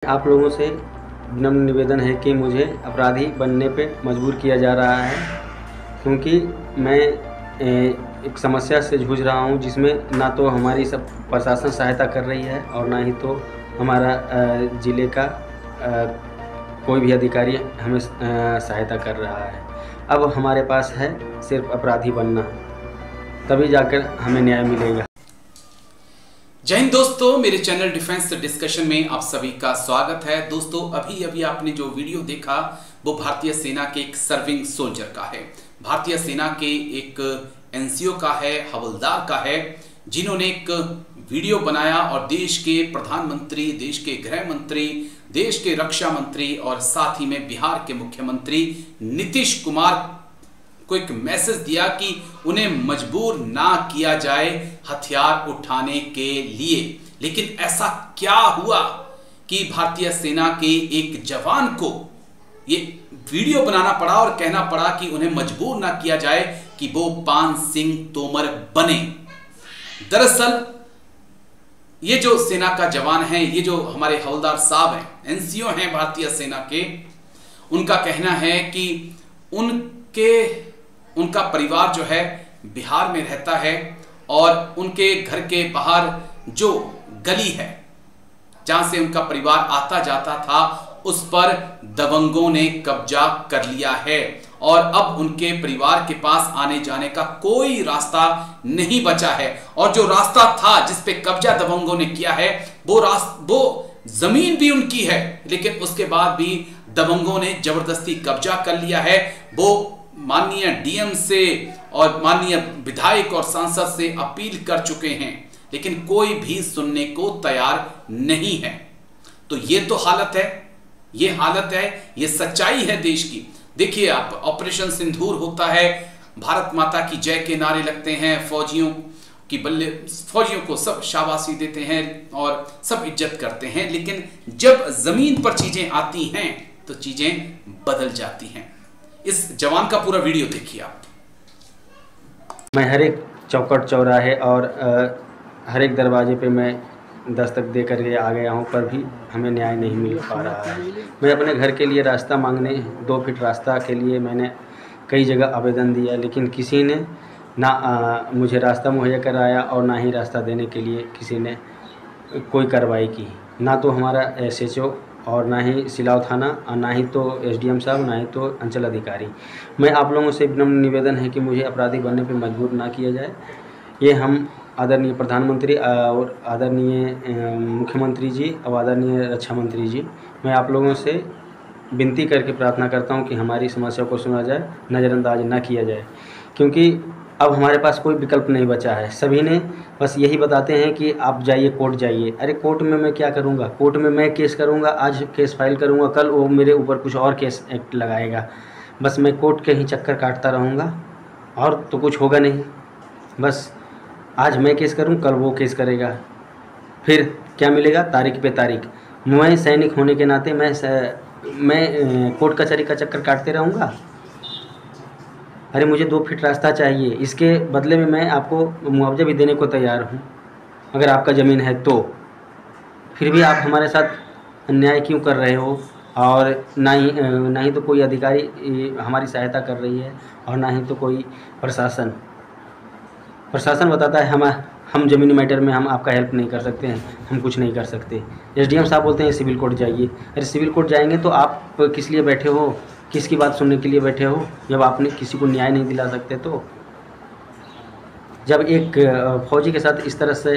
आप लोगों से विनम्र निवेदन है कि मुझे अपराधी बनने पे मजबूर किया जा रहा है, क्योंकि मैं एक समस्या से जूझ रहा हूं जिसमें ना तो हमारी सब प्रशासन सहायता कर रही है और ना ही तो हमारा ज़िले का कोई भी अधिकारी हमें सहायता कर रहा है। अब हमारे पास है सिर्फ अपराधी बनना, तभी जाकर हमें न्याय मिलेगा। जय हिंद दोस्तों, मेरे चैनल डिफेंस डिस्कशन में आप सभी का स्वागत है। दोस्तों, अभी आपने जो वीडियो देखा वो भारतीय सेना के एक सर्विंग सोल्जर का है, भारतीय सेना के एक एनसीओ का है, हवलदार का है, जिन्होंने एक वीडियो बनाया और देश के प्रधानमंत्री, देश के गृह मंत्री, देश के रक्षा मंत्री और साथ ही में बिहार के मुख्यमंत्री नीतीश कुमार को एक मैसेज दिया कि उन्हें मजबूर ना किया जाए हथियार उठाने के लिए। लेकिन ऐसा क्या हुआ कि भारतीय सेना के एक जवान को ये वीडियो बनाना पड़ा और कहना पड़ा कि उन्हें मजबूर ना किया जाए कि वो पान सिंह तोमर बने। दरअसल ये जो सेना का जवान है, ये जो हमारे हवलदार साहब हैं, एनसीओ हैं भारतीय सेना के, उनका कहना है कि उनका परिवार जो है बिहार में रहता है और उनके घर के बाहर जो गली है जहां से उनका परिवार आता जाता था, उस पर दबंगों ने कब्जा कर लिया है और अब उनके परिवार के पास आने जाने का कोई रास्ता नहीं बचा है। और जो रास्ता था जिस पे कब्जा दबंगों ने किया है, वो जमीन भी उनकी है, लेकिन उसके बाद भी दबंगों ने जबरदस्ती कब्जा कर लिया है। वो माननीय डीएम से और माननीय विधायक और सांसद से अपील कर चुके हैं, लेकिन कोई भी सुनने को तैयार नहीं है। तो ये तो हालत है, ये सच्चाई है देश की। देखिए आप, ऑपरेशन सिंदूर होता है, भारत माता की जय के नारे लगते हैं, फौजियों को सब शाबाशी देते हैं और सब इज्जत करते हैं, लेकिन जब जमीन पर चीजें आती हैं तो चीजें बदल जाती हैं। इस जवान का पूरा वीडियो देखिए आप। मैं हर एक चौकट चौराहे और हर एक दरवाजे पे मैं दस्तक दे करके आ गया हूँ, पर भी हमें न्याय नहीं मिल पा रहा है। मैं अपने घर के लिए रास्ता मांगने, 2 फीट रास्ता के लिए मैंने कई जगह आवेदन दिया, लेकिन किसी ने ना मुझे रास्ता मुहैया कराया और ना ही रास्ता देने के लिए किसी ने कोई कार्रवाई की। ना तो हमारा SHO और ना ही सिलाव थाना और ना ही तो SDM साहब, ना ही तो अंचल अधिकारी। मैं आप लोगों से विनम्र निवेदन है कि मुझे अपराधी बनने पर मजबूर ना किया जाए। ये हम आदरणीय प्रधानमंत्री और आदरणीय मुख्यमंत्री जी और आदरणीय रक्षा मंत्री जी, मैं आप लोगों से विनती करके प्रार्थना करता हूं कि हमारी समस्या को सुना जाए, नज़रअंदाज ना किया जाए, क्योंकि अब हमारे पास कोई विकल्प नहीं बचा है। सभी ने बस यही बताते हैं कि आप जाइए, कोर्ट जाइए। अरे कोर्ट में मैं क्या करूंगा? कोर्ट में मैं केस करूंगा, आज केस फाइल करूंगा, कल वो मेरे ऊपर कुछ और केस एक्ट लगाएगा। बस मैं कोर्ट के ही चक्कर काटता रहूँगा और तो कुछ होगा नहीं। बस आज मैं केस करूं, कल वो केस करेगा, फिर क्या मिलेगा? तारीख पे तारीख। मैं सैनिक होने के नाते मैं कोर्ट कचहरी का चक्कर काटते रहूँगा? अरे मुझे 2 फीट रास्ता चाहिए, इसके बदले में मैं आपको मुआवजा भी देने को तैयार हूँ अगर आपका ज़मीन है तो। फिर भी आप हमारे साथ अन्याय क्यों कर रहे हो? और ना ही तो कोई अधिकारी हमारी सहायता कर रही है और ना ही तो कोई प्रशासन बताता है हम ज़मीनी मैटर में हम आपका हेल्प नहीं कर सकते हैं, हम कुछ नहीं कर सकते। SDM साहब बोलते हैं सिविल कोर्ट जाइए। अरे सिविल कोर्ट जाएंगे तो आप किस लिए बैठे हो? किसकी बात सुनने के लिए बैठे हो जब आपने किसी को न्याय नहीं दिला सकते? तो जब एक फौजी के साथ इस तरह से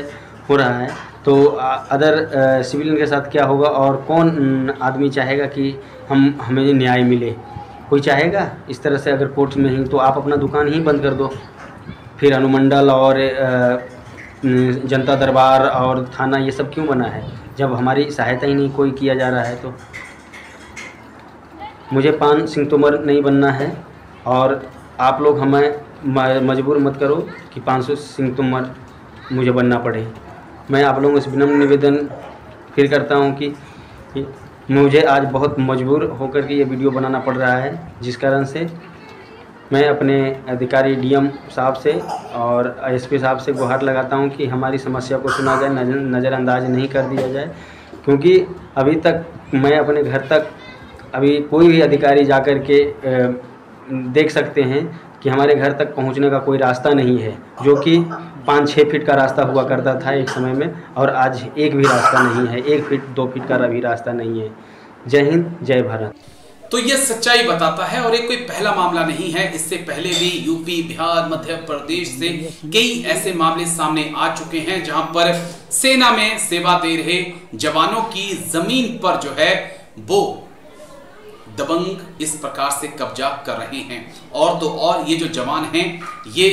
हो रहा है तो अदर सिविलियन के साथ क्या होगा? और कौन आदमी चाहेगा कि हमें न्याय मिले? कोई चाहेगा इस तरह से? अगर कोर्ट में ही तो आप अपना दुकान ही बंद कर दो, फिर अनुमंडल और जनता दरबार और थाना ये सब क्यों बना है जब हमारी सहायता ही नहीं कोई किया जा रहा है? तो मुझे पान सिंह तोमर नहीं बनना है और आप लोग हमें मजबूर मत करो कि 500 सिंह तोमर मुझे बनना पड़े। मैं आप लोगों से विनम्र निवेदन फिर करता हूं कि मुझे आज बहुत मजबूर होकर के ये वीडियो बनाना पड़ रहा है, जिस कारण से मैं अपने अधिकारी डीएम साहब से और एसपी साहब से गुहार लगाता हूं कि हमारी समस्या को सुना जाए, नज़रअंदाज नहीं कर दिया जाए। क्योंकि अभी तक मैं अपने घर तक, अभी कोई भी अधिकारी जाकर के देख सकते हैं कि हमारे घर तक पहुंचने का कोई रास्ता नहीं है, जो कि 5-6 फीट का रास्ता हुआ करता था एक समय में, और आज एक भी रास्ता नहीं है, 1 फीट 2 फीट का भी रास्ता नहीं है। जय हिंद, जय भारत। तो ये सच्चाई बताता है, और ये कोई पहला मामला नहीं है। इससे पहले भी यूपी, बिहार, मध्य प्रदेश से कई ऐसे मामले सामने आ चुके हैं जहां पर सेना में सेवा दे रहे जवानों की जमीन पर जो है वो दबंग इस प्रकार से कब्जा कर रहे हैं। और तो और ये जो जवान हैं, ये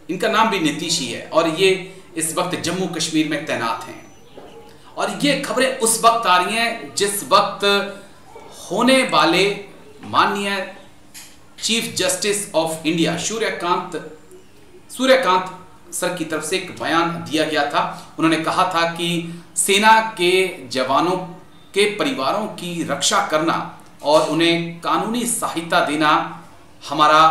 इनका नाम भी नीतीश ही है, और ये इस वक्त जम्मू कश्मीर में तैनात हैं। और ये खबरें उस वक्त आ रही हैं जिस वक्त होने वाले माननीय chief justice of India Suryakant sir की तरफ से एक बयान दिया गया था। उन्होंने कहा था कि सेना के जवानों के परिवारों की रक्षा करना और उन्हें कानूनी सहायता देना हमारा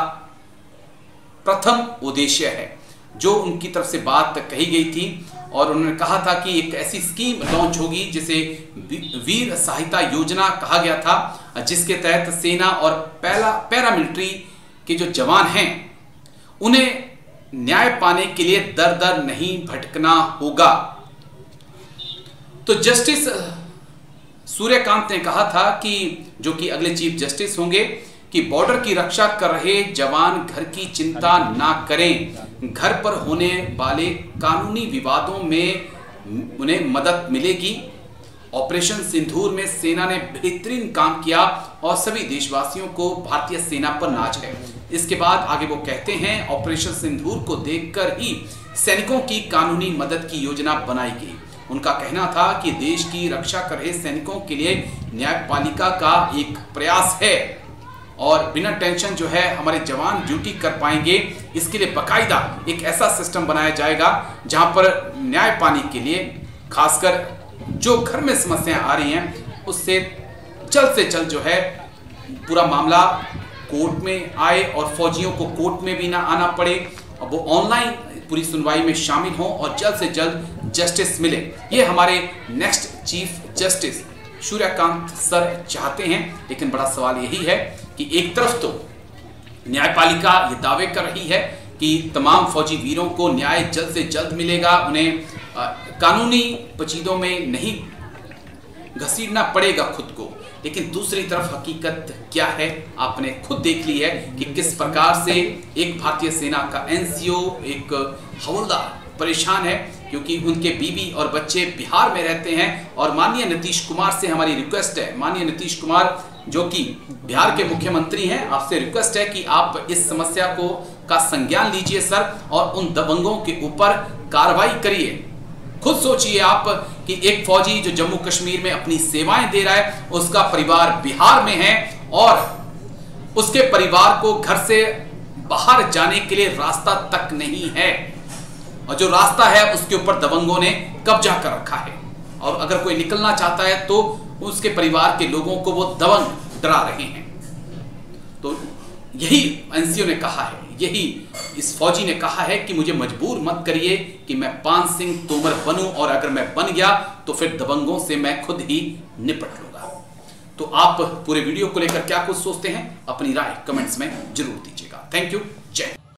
प्रथम उद्देश्य है। जो उनकी तरफ से बात कही गई थी, और उन्होंने कहा था कि एक ऐसी स्कीम लॉन्च होगी जिसे वीर सहायता योजना कहा गया था, जिसके तहत सेना और पैरामिलिट्री के जो जवान हैं उन्हें न्याय पाने के लिए दर दर नहीं भटकना होगा। तो जस्टिस सूर्यकांत ने कहा था कि जो कि अगले चीफ जस्टिस होंगे, कि बॉर्डर की रक्षा कर रहे जवान घर की चिंता ना करें, घर पर होने वाले कानूनी विवादों में उन्हें मदद मिलेगी। ऑपरेशन सिंदूर में सेना ने बेहतरीन काम किया और सभी देशवासियों को भारतीय सेना पर नाज है। इसके बाद आगे वो कहते हैं, ऑपरेशन सिंदूर को देखकर ही सैनिकों की कानूनी मदद की योजना बनाई गई। उनका कहना था कि देश की रक्षा कर रहे सैनिकों के लिए न्यायपालिका का एक प्रयास है, और बिना टेंशन जो है हमारे जवान ड्यूटी कर पाएंगे। इसके लिए बाकायदा एक ऐसा सिस्टम बनाया जाएगा जहां पर न्याय पाने के लिए, खासकर जो घर में समस्याएं आ रही हैं, उससे जल्द जो है पूरा मामला कोर्ट में आए और फौजियों को कोर्ट में भी ना आना पड़े, और वो ऑनलाइन पूरी सुनवाई में शामिल हों और जल्द से जल्द जस्टिस मिले। ये हमारे next chief justice Suryakant sir चाहते हैं। लेकिन बड़ा सवाल यही है कि एक तरफ तो न्यायपालिका ये दावे कर रही है कि तमाम फौजी वीरों को न्याय जल्द से जल्द मिलेगा, उन्हें कानूनी पेचीदों में नहीं घसीटना पड़ेगा खुद को। लेकिन दूसरी तरफ हकीकत क्या है आपने खुद देख ली है कि किस प्रकार से एक भारतीय सेना का एनसीओ, एक हवलदार परेशान है, क्योंकि उनके बीवी और बच्चे बिहार में रहते हैं। और माननीय नीतीश कुमार से हमारी रिक्वेस्ट है, माननीय नीतीश कुमार जो कि बिहार के मुख्यमंत्री हैं, आपसे रिक्वेस्ट है कि आप इस समस्या का संज्ञान लीजिए सर, और उन दबंगों के ऊपर कार्रवाई करिए। खुद सोचिए आप कि एक फौजी जो जम्मू कश्मीर में अपनी सेवाएं दे रहा है, उसका परिवार बिहार में है, और उसके परिवार को घर से बाहर जाने के लिए रास्ता तक नहीं है, और जो रास्ता है उसके ऊपर दबंगों ने कब्जा कर रखा है। और अगर कोई निकलना चाहता है तो उसके परिवार के लोगों को वो दबंग डरा रहे हैं। तो यही एनसीओ ने कहा है, यही इस फौजी ने कहा है कि मुझे मजबूर मत करिए कि मैं पान सिंह तोमर बनूं, और अगर मैं बन गया तो फिर दबंगों से मैं खुद ही निपट लूंगा। तो आप पूरे वीडियो को लेकर क्या कुछ सोचते हैं, अपनी राय कमेंट्स में जरूर दीजिएगा। Thank you.